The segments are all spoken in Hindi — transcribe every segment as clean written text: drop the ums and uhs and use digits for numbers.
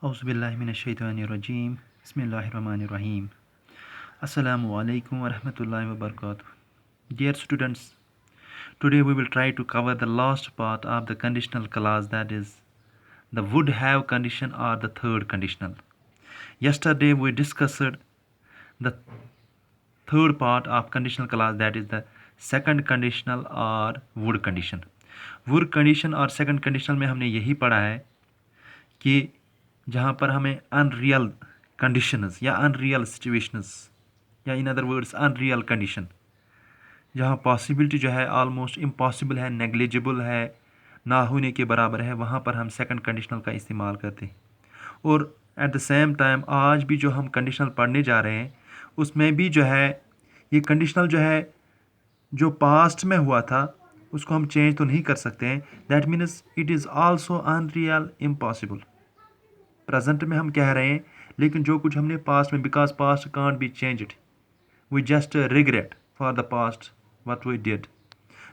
औज़ुबिल्लाहिमिनश्शैतानिर्रजीम बिस्मिल्लाहिर्रहमानिर्रहीम Assalamu alaikum wa rahmatullahi wa barakatuh. Dear students, today we will try to cover the last part of the conditional clause, that is the would have condition or the third conditional. Yesterday we discussed the third part of conditional clause, that is the second conditional or would condition. would condition और second conditional में हमने यही पढ़ा है कि जहाँ पर हमें अनरियल कंडीशंस या अनरियल सिचुएशंस या in other words unreal condition, जहाँ पॉसिबिलिटी जो है ऑलमोस्ट इम्पॉसिबल है, नेग्लिजिबल है, ना होने के बराबर है, वहाँ पर हम सेकंड कंडीशनल का इस्तेमाल करते हैं। और एट द सेम टाइम आज भी जो हम कंडीशनल पढ़ने जा रहे हैं उसमें भी जो है ये कंडीशनल जो है जो पास्ट में हुआ था उसको हम चेंज तो नहीं कर सकते हैं। That means it is also unreal impossible. Present में हम कह रहे हैं लेकिन जो कुछ हमने पास्ट में, because past can't be changed, we just regret for the past what we did.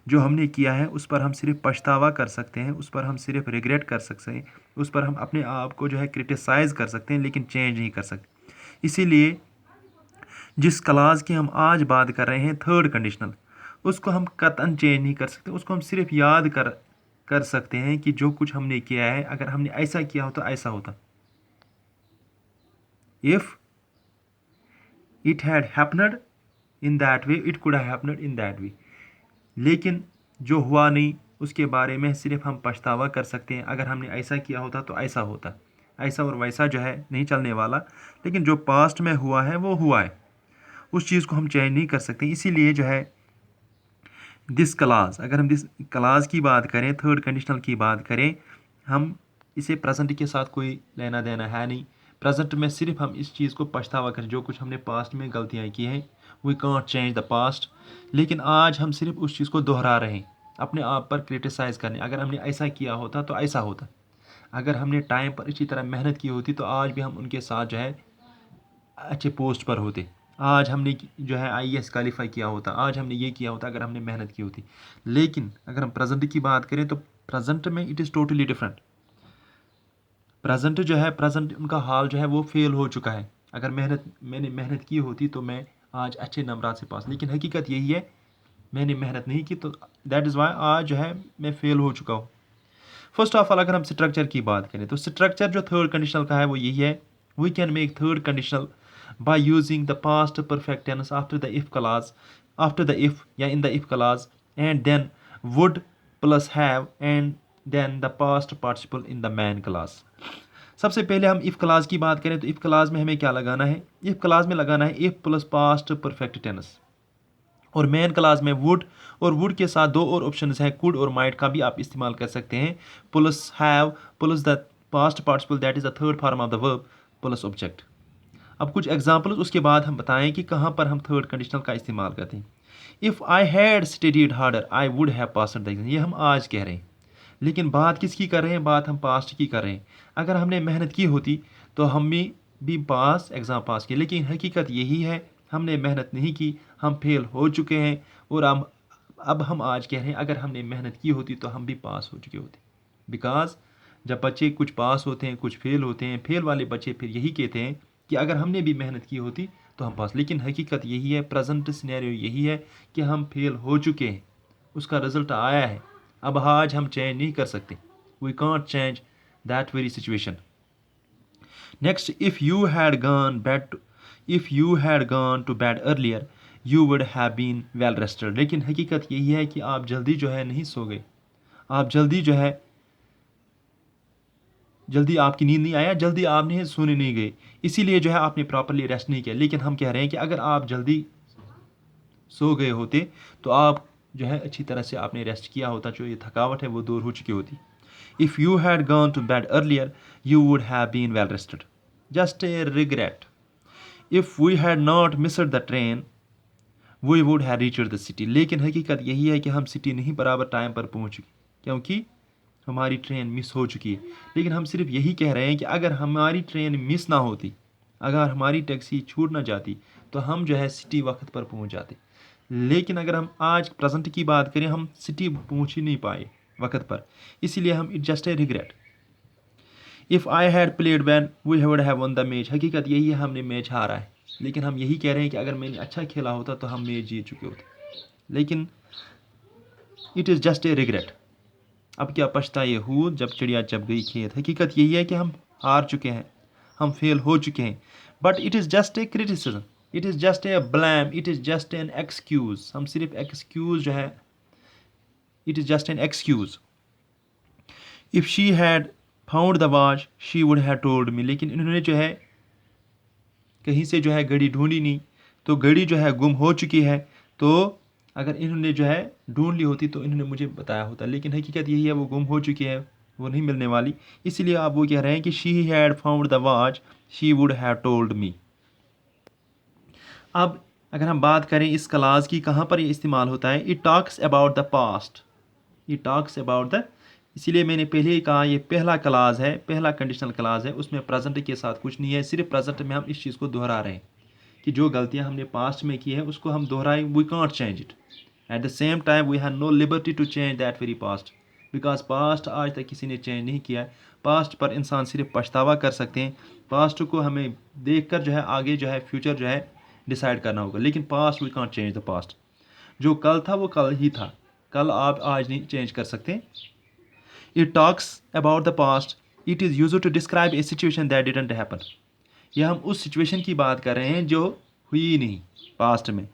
जो हमने किया है उस पर हम सिर्फ पछतावा कर सकते हैं, उस पर हम सिर्फ रिग्रेट कर सकते हैं, उस पर हम अपने आप को जो है क्रिटिसाइज़ कर सकते हैं लेकिन चेंज नहीं कर सकते। इसीलिए जिस क्लास की हम आज बात कर रहे हैं थर्ड कंडीशनल, उसको हम कतन चेंज नहीं कर सकते, उसको हम सिर्फ याद कर सकते हैं कि जो कुछ हमने किया है अगर हमने ऐसा किया होता ऐसा होता। If it had happened in that way it could happened in that way. लेकिन जो हुआ नहीं उसके बारे में सिर्फ हम पछतावा कर सकते हैं, अगर हमने ऐसा किया होता तो ऐसा होता। ऐसा और वैसा जो है नहीं चलने वाला, लेकिन जो पास्ट में हुआ है वो हुआ है, उस चीज़ को हम चेंज नहीं कर सकते। इसीलिए जो है दिस क्लास, अगर हम दिस क्लास की बात करें, थर्ड कंडीशनल की बात करें, हम इसे प्रेजेंट के साथ कोई लेना देना है नहीं। प्रेजेंट में सिर्फ हम इस चीज़ को पछतावा करें, जो कुछ हमने पास्ट में गलतियाँ की हैं, we can't change the past. लेकिन आज हम सिर्फ उस चीज़ को दोहरा रहे हैं, अपने आप पर क्रिटिसाइज़ करने, अगर हमने ऐसा किया होता तो ऐसा होता। अगर हमने टाइम पर इसी तरह मेहनत की होती तो आज भी हम उनके साथ जो है अच्छे पोस्ट पर होते। आज हमने जो है आईएएस क्वालिफाई किया होता, आज हमने ये किया होता अगर हमने मेहनत की होती। लेकिन अगर हम प्रेजेंट की बात करें तो प्रेजेंट में it is totally different. Present जो है, प्रेजेंट उनका हाल जो है वो फेल हो चुका है। अगर मैंने मेहनत की होती तो मैं आज अच्छे नंबरात से पास, लेकिन हकीकत यही है मैंने मेहनत नहीं की, तो दैट इज़ वाई आज जो है मैं फेल हो चुका हूँ। फर्स्ट ऑफ ऑल अगर हम स्ट्रक्चर की बात करें तो स्ट्रक्चर जो थर्ड कंडीशनल का है वो यही है, we can make third conditional by using the past perfect tense after the if clause, after the if या in the if clause, and then would plus have and then the past participle in the main clause। सबसे पहले हम if clause की बात करें तो if clause में हमें क्या लगाना है, if clause में लगाना है if plus past perfect tense, और मेन क्लास में वुड, और वुड के साथ दो और ऑप्शंस हैं, कुड और माइट का भी आप इस्तेमाल कर सकते हैं, plus have plus the past participle that is the third form of the verb plus object. अब कुछ एग्जाम्पल्स उसके बाद हम बताएं कि कहाँ पर हम थर्ड कंडीशनल का इस्तेमाल करते हैं। If I had studied harder I would have passed the exam, ये हम आज कह रहे हैं, लेकिन बात किसकी कर रहे हैं, बात हम पास्ट की कर रहे हैं। अगर हमने मेहनत की होती तो हम भी पास एग्ज़ाम पास किए, लेकिन हकीकत यही है हमने मेहनत नहीं की, हम फेल हो चुके हैं। और अब हम आज कह रहे हैं अगर हमने मेहनत की होती तो हम भी पास हो चुके होते। बिकॉज जब बच्चे कुछ पास होते हैं कुछ फेल होते हैं, फेल वाले बच्चे फिर यही कहते हैं कि अगर हमने भी मेहनत की होती तो हम पास, लेकिन हकीकत यही है, प्रेजेंट सिनेरियो यही है कि हम फेल हो चुके हैं, उसका रिजल्ट आया है, अब आज हम चेंज नहीं कर सकते, we can't change that very situation. Next, if you had gone to bed earlier you would have been well rested. लेकिन हकीकत यही है कि आप जल्दी जो है नहीं सो गए, आप जल्दी जो है, जल्दी आपकी नींद नहीं आया, जल्दी आपने सोने नहीं गए, इसीलिए जो है आपने प्रॉपरली रेस्ट नहीं किया। लेकिन हम कह रहे हैं कि अगर आप जल्दी सो गए होते तो आप जो है अच्छी तरह से आपने रेस्ट किया होता, जो ये थकावट है वो दूर हो चुकी होती। If you had gone to bed earlier you would have been well rested. Just a regret, if we had not missed the train we would have reached the city. लेकिन हकीकत यही है कि हम सिटी नहीं बराबर टाइम पर पहुँच गए, क्योंकि हमारी ट्रेन मिस हो चुकी है। लेकिन हम सिर्फ यही कह रहे हैं कि अगर हमारी ट्रेन मिस ना होती, अगर हमारी टैक्सी छूट ना जाती तो हम जो है सिटी वक्त पर पहुंच जाते। लेकिन अगर हम आज प्रेजेंट की बात करें, हम सिटी पहुंच ही नहीं पाए वक्त पर, इसीलिए हम it just a regret. If I had played well we would have won the match, हकीकत यही है हमने मैच हारा है, लेकिन हम यही कह रहे हैं कि अगर मैंने अच्छा खेला होता तो हम मैच जीत चुके होते, लेकिन it is just a regret. अब क्या पछताए हूँ जब चिड़िया चब गई खेत, हकीकत यही है कि हम हार चुके हैं, हम फेल हो चुके हैं। But it is just a criticism, it is just a blame, it is just an excuse, हम सिर्फ एक्सक्यूज़ जो है, it is just an excuse. If she had found the watch she would have told me, लेकिन इन्होंने जो है कहीं से जो है घड़ी ढूंढी नहीं, तो घड़ी जो है गुम हो चुकी है, तो अगर इन्होंने जो है ढूंढ ली होती तो इन्होंने मुझे बताया होता, लेकिन हकीकत यही है वो गुम हो चुकी है, वो नहीं मिलने वाली। इसलिए आप वो कह रहे हैं कि she had found the watch she would have told me. अब अगर हम बात करें इस क्लास की कहाँ पर ये इस्तेमाल होता है, it talks about the past, it talks about the, इसीलिए मैंने पहले ही कहा ये पहला क्लास है, पहला कंडीशनल क्लास है, उसमें प्रेजेंट के साथ कुछ नहीं है, सिर्फ प्रेजेंट में हम इस चीज़ को दोहरा रहे हैं कि जो गलतियां हमने पास्ट में की है उसको हम दोहराएं, we can't change it, at the same time we have no liberty to change that very past, because past आज तक किसी ने चेंज नहीं किया है, पास्ट पर इंसान सिर्फ पछतावा कर सकते हैं, पास्ट को हमें देख कर जो है आगे जो है फ्यूचर जो है डिसाइड करना होगा, लेकिन past we can't change the past, जो कल था वो कल ही था, कल आप आज नहीं चेंज कर सकते। It talks about the past, it is used to describe a situation that didn't happen, यह हम उस सिचुएशन की बात कर रहे हैं जो हुई नहीं पास्ट में,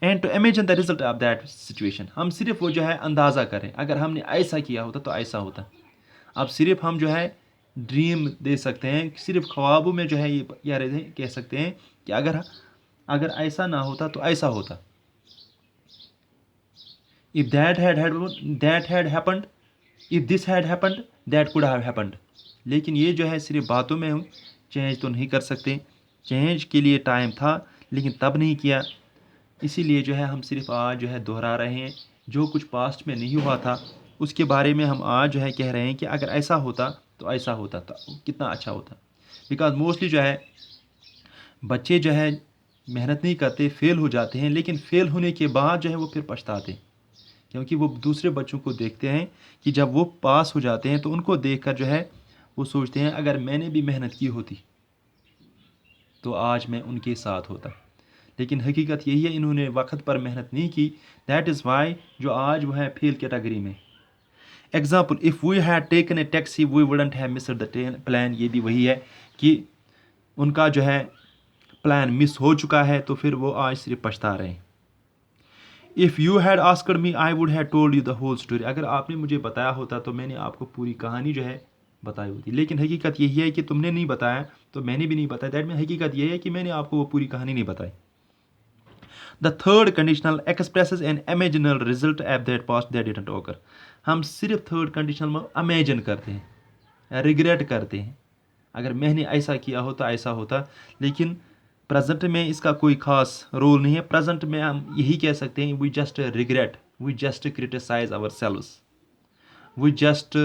and to imagine the result of that situation, हम सिर्फ वो जो है अंदाज़ा करें अगर हमने ऐसा किया होता तो ऐसा होता। अब सिर्फ हम जो है ड्रीम दे सकते हैं, सिर्फ ख्वाबों में जो है ये कह सकते हैं कि अगर अगर ऐसा ना होता तो ऐसा होता, if that had happened, if this had happened that could have happened, लेकिन ये जो है सिर्फ बातों में हम चेंज तो नहीं कर सकते, चेंज के लिए टाइम था लेकिन तब नहीं किया, इसीलिए जो है हम सिर्फ आज जो है दोहरा रहे हैं, जो कुछ पास्ट में नहीं हुआ था उसके बारे में हम आज जो है कह रहे हैं कि अगर ऐसा होता तो ऐसा होता तो कितना अच्छा होता। बिकॉज मोस्टली जो है बच्चे जो है मेहनत नहीं करते, फेल हो जाते हैं, लेकिन फेल होने के बाद जो है वो फिर पछताते हैं, क्योंकि वो दूसरे बच्चों को देखते हैं कि जब वो पास हो जाते हैं तो उनको देखकर जो है वो सोचते हैं अगर मैंने भी मेहनत की होती तो आज मैं उनके साथ होता, लेकिन हकीकत यही है इन्होंने वक्त पर मेहनत नहीं की, दैट इज़ वाई जो आज वो है फेल कैटेगरी में। Example, if we had taken a taxi we wouldn't have missed the plan, ये भी वही है कि उनका जो है प्लान मिस हो चुका है तो फिर वो आज सिर्फ पछता रहे हैं। If you had asked me I would have told you the whole story, अगर आपने मुझे बताया होता तो मैंने आपको पूरी कहानी जो है बताई होती, लेकिन हकीकत यही है कि तुमने नहीं बताया तो मैंने भी नहीं बताया, दैट में हकीकत यही है कि मैंने आपको वो पूरी कहानी नहीं बताई। The third conditional expresses an imaginal result at that past that didn't occur, हम सिर्फ थर्ड कंडीशनल में इमेजिन करते हैं, रिग्रेट करते हैं, अगर मैंने ऐसा किया होता ऐसा होता, लेकिन प्रेजेंट में इसका कोई खास रोल नहीं है, प्रेजेंट में हम यही कह सकते हैं we just regret, we just criticise ourselves, we just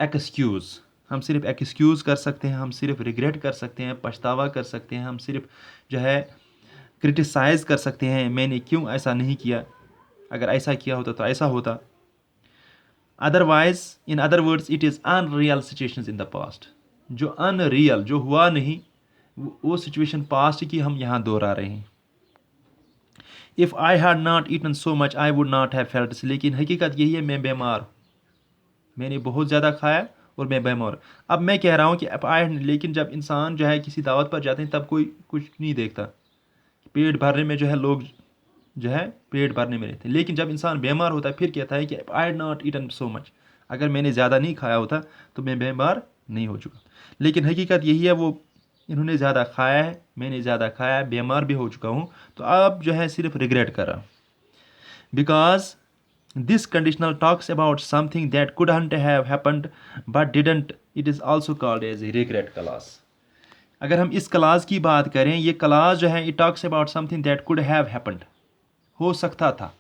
excuse, हम सिर्फ एक्सक्यूज़ कर सकते हैं, हम सिर्फ रिग्रेट कर सकते हैं, पछतावा कर सकते हैं, हम सिर्फ जो है क्रिटिसाइज़ कर सकते हैं मैंने क्यों ऐसा नहीं किया, अगर ऐसा किया होता तो ऐसा होता। Otherwise in other words it is unreal situations in the past, जो अनरियल जो हुआ नहीं वो सिचुएशन पास्ट की हम यहाँ दोहरा रहे हैं। If I had not eaten so much I would not have felt, लेकिन हकीकत यही है मैं बीमार हूँ, मैंने बहुत ज़्यादा खाया और मैं बीमार। अब मैं कह रहा हूँ कि अब आई, लेकिन जब इंसान जो है किसी दावत पर जाते हैं तब कोई कुछ नहीं देखता, पेट भरने में जो है लोग जो है पेट भरने में रहते हैं, लेकिन जब इंसान बीमार होता है फिर कहता है कि I had not eaten so much, अगर मैंने ज़्यादा नहीं खाया होता तो मैं बीमार नहीं हो चुका, लेकिन हकीकत यही है वो इन्होंने ज़्यादा खाया है, मैंने ज़्यादा खाया है, बीमार भी हो चुका हूँ, तो अब जो है सिर्फ रिग्रेट कर रहा हूँ। Because this conditional talks about something that couldn't have happened but didn't, it is also called as a regret class. अगर हम इस क्लास की बात करें, ये क्लास जो है it talks about something that could have happened, हो सकता था,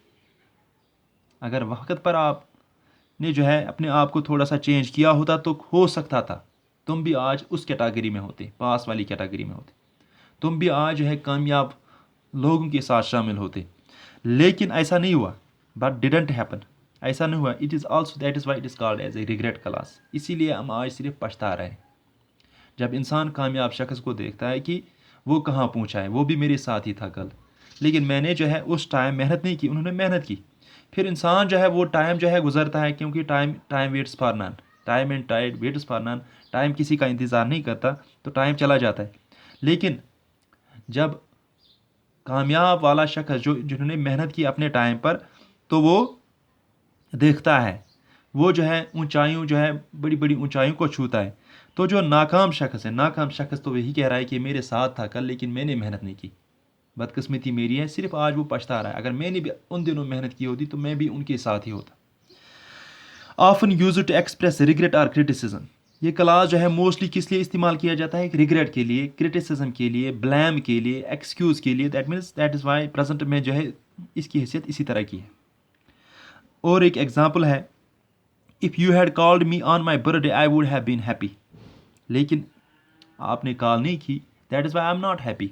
अगर वक्त पर आपने जो है अपने आप को थोड़ा सा चेंज किया होता तो हो सकता था तुम भी आज उस कैटेगरी में होते, पास वाली कैटेगरी में होते, तुम भी आज जो है कामयाब लोगों के साथ शामिल होते, लेकिन ऐसा नहीं हुआ, बट डिडंट हैपन, ऐसा नहीं हुआ, it is also that is why it is called as a regret class, इसीलिए हम आज सिर्फ पछता रहे हैं। जब इंसान कामयाब शख्स को देखता है कि वो कहाँ पहुँचा है, वो भी मेरे साथ ही था कल, लेकिन मैंने जो है उस टाइम मेहनत नहीं की, उन्होंने मेहनत की। फिर इंसान जो है वो टाइम जो है गुजरता है, क्योंकि time time waits for none, time and tide waits for none. Time किसी का इंतज़ार नहीं करता, तो टाइम चला जाता है। लेकिन जब कामयाब वाला शख्स जो जिन्होंने मेहनत की अपने टाइम पर, तो वो देखता है, वो जो है ऊंचाइयों जो है बड़ी बड़ी ऊंचाइयों को छूता है। तो जो नाकाम शख्स है, नाकाम शख्स तो वही कह रहा है कि मेरे साथ था कल लेकिन मैंने मेहनत नहीं की, बदकिस्मती मेरी है, सिर्फ आज वो पछता रहा है। अगर मैंने भी उन दिनों मेहनत की होती तो मैं भी उनके साथ ही होता। Often use to express regret और क्रिटिसिज्म। ये क्लास जो है मोस्टली किस लिए इस्तेमाल किया जाता है? रिग्रेट के लिए, क्रिटिसिज्म के लिए, ब्लेम के लिए, एक्सक्यूज़ के लिए। That means that is Y present में जो है इसकी हैसियत इसी तरह की है। और एक एग्जाम्पल है, if you had called me on my birthday I would have been happy. लेकिन आपने कॉल नहीं की, that is why I am not happy.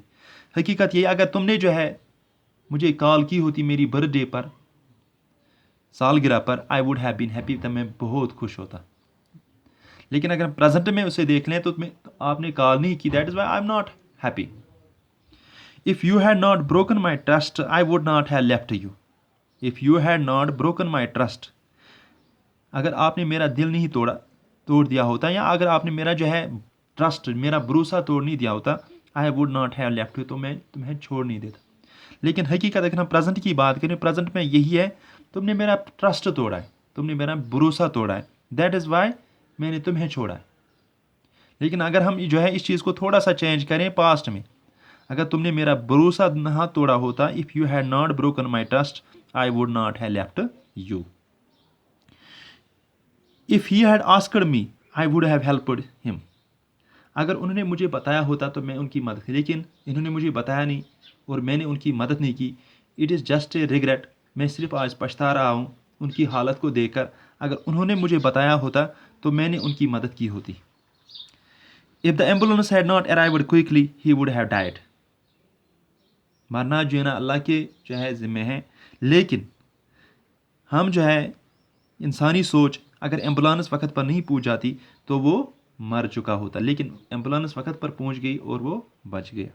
हकीकत ये, अगर तुमने जो है मुझे कॉल की होती मेरी बर्थडे पर, सालगिरह पर, I would have been happy, तब मैं बहुत खुश होता। लेकिन अगर हम प्रेजेंट में उसे देख लें तो आपने कॉल नहीं की, that is why I am not happy. If you had not broken my trust I would not have left you. If you had not broken my trust, अगर आपने मेरा दिल नहीं तोड़ दिया होता, या अगर आपने मेरा जो है ट्रस्ट, मेरा भरोसा तोड़ नहीं दिया होता, आई would not have left you, तो मैं तुम्हें छोड़ नहीं देता। लेकिन हकीकत अगर हम प्रेजेंट की बात करें, प्रेजेंट में यही है, तुमने मेरा ट्रस्ट तोड़ा है, तुमने मेरा भरोसा तोड़ा है, दैट इज़ वाई मैंने तुम्हें छोड़ा है। लेकिन अगर हम जो है इस चीज़ को थोड़ा सा चेंज करें पास्ट में, अगर तुमने मेरा भरोसा ना तोड़ा होता, if you had not broken my trust I would not have left you. If he had asked me I would have helped him. अगर उन्होंने मुझे बताया होता तो मैं उनकी मदद की, लेकिन इन्होंने मुझे बताया नहीं और मैंने उनकी मदद नहीं की। It is just a regret. मैं सिर्फ आज पछता रहा हूँ उनकी हालत को देखकर। अगर उन्होंने मुझे बताया होता तो मैंने उनकी मदद की होती। If the ambulance had not arrived quickly he would have died. मरना जो है ना अल्लाह के जो है ज़िम्मे है, लेकिन हम जो है इंसानी सोच, अगर एम्बुलेंस वक्त पर नहीं पहुंच जाती तो वो मर चुका होता, लेकिन एम्बुलेंस वक्त पर पहुंच गई और वो बच गया।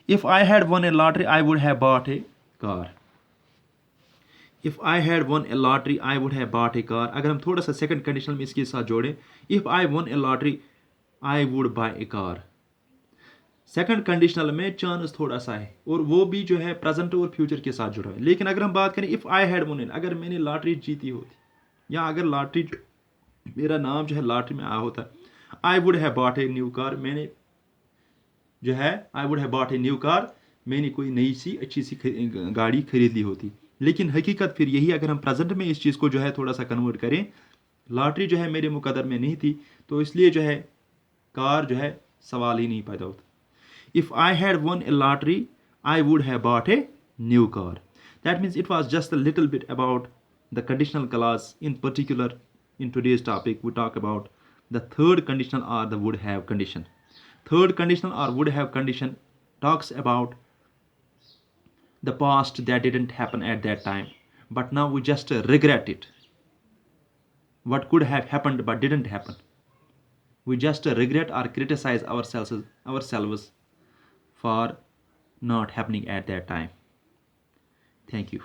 If I had one A lottery I would have bought A car. If I had one A lottery I would have bought A car. अगर हम थोड़ा सा सेकंड कंडीशन में इसके साथ जोड़ें, if I one A lottery I would buy A car. Second conditional में चांस थोड़ा सा है, और वो भी जो है प्रेजेंट और फ्यूचर के साथ जुड़ा है। लेकिन अगर हम बात करें इफ़ आई हैड वन, अगर मैंने लॉटरी जीती होती, या अगर लॉटरी मेरा नाम जो है लॉटरी में आया होता, आई would have bought a new car. मैंने जो है आई would have bought a new car, मैंने कोई नई सी अच्छी सी गाड़ी खरीद ली होती। लेकिन हकीकत फिर यही, अगर हम प्रेजेंट में इस चीज़ को जो है थोड़ा सा कन्वर्ट करें, लॉटरी जो है मेरे मुकद्दर में नहीं थी, तो इसलिए जो है कार जो है सवाल ही नहीं पैदा होता। If I had won a lottery, I would have bought a new car. That means it was just a little bit about the conditional clause. In particular, in today's topic, we talk about the third conditional or the would have condition. Third conditional or would have condition talks about the past that didn't happen at that time, but now we just regret it. What could have happened but didn't happen. We just regret or criticize ourselves for not happening at that time. Thank you.